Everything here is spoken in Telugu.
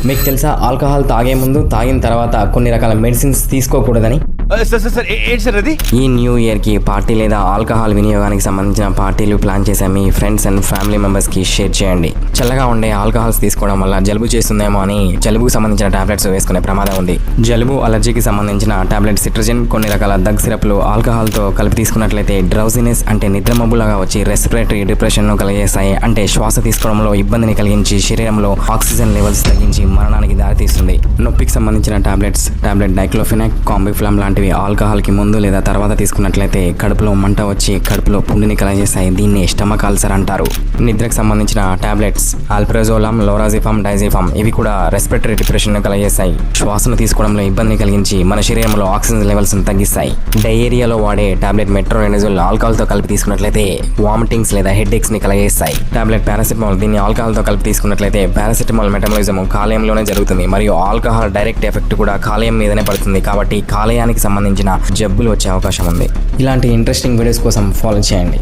మీకు తెలుసా ఆల్కహాల్ తాగే ముందు తాగిన తర్వాత కొన్ని రకాల మెడిసిన్స్ తీసుకోకూడదని? ఏంటి సార్ అది? ఈ న్యూ ఇయర్ కి పార్టీ లేదా ఆల్కహాల్ వినియోగానికి సంబంధించిన పార్టీలు ప్లాన్ చేసే మీ ఫ్రెండ్స్ అండ్ ఫ్యామిలీ మెంబర్స్ కి షేర్ చేయండి. చల్లగా ఉండే ఆల్కహాల్స్ తీసుకోవడం వల్ల జలుబు చేస్తుందేమో అని జలుబుకు సంబంధించిన టాబ్లెట్స్ వేసుకునే ప్రమాదం ఉంది. జలుబు అలర్జీకి సంబంధించిన టాబ్లెట్ సిట్రజిన్, కొన్ని రకాల దగ్గు సిరప్లు ఆల్కహాల్ తో కలిపి తీసుకున్నట్లయితే డ్రౌజినెస్ అంటే నిద్రమబ్బులాగా వచ్చి రెస్పిరేటరీ డిప్రెషన్ ను కలిగేస్తాయి. అంటే శ్వాస తీసుకోవడంలో ఇబ్బందిని కలిగించి శరీరంలో ఆక్సిజన్ లెవెల్స్ తగ్గించి మరణానికి దారితీస్తుంది. నొప్పికి సంబంధించిన టాబ్లెట్ డైక్లోఫెనాక్, కాంబిఫ్లామ్ లాంటివి ఆల్కహాల్ కి ముందు లేదా తర్వాత తీసుకున్నట్లయితే కడుపులో మంట వచ్చి కడుపులో పుండిని కలగజేస్తాయి. దీన్ని స్టమక్ అల్సర్ అంటారు. నిద్రకు సంబంధించిన టాబ్లెట్స్ ఆల్ప్రజోలామ్, లోరాజిఫామ్, డైజిఫామ్ ఇవి కూడా రెస్పిరేటరీ డిప్రెషన్ ను కలిగజేస్తాయి. శ్వాసను తీసుకోవడంలో ఇబ్బందిని కలిగించి మన శరీరంలో ఆక్సిజన్ లెవెల్స్ ను తగ్గిస్తాయి. డయేరియాలో వాడే టాబ్లెట్ మెట్రోనిజోల్ ఆల్కహాల్ తో కలిపి తీసుకున్నట్లయితే వామిటింగ్స్ లేదా హెడ్ ఎక్స్ ని కలిగజేస్తాయి. టాబ్లెట్ పారాసిటమాల్, దీన్ని ఆల్కహాల్ తో కలిపి తీసుకున్నట్లయితే పారాసిటమాల్ మెటబాలిజం కాలేయంలోనే జరుగుతుంది మరియు ఆల్కహాల్ డైరెక్ట్ ఎఫెక్ట్ కూడా కాలేయం మీదనే పడుతుంది. కాబట్టి కాలేయానికి సంబంధించిన జబ్బులు వచ్చే అవకాశం ఉంది. ఇలాంటి ఇంట్రెస్టింగ్ వీడియోస్ కోసం ఫాలో చేయండి.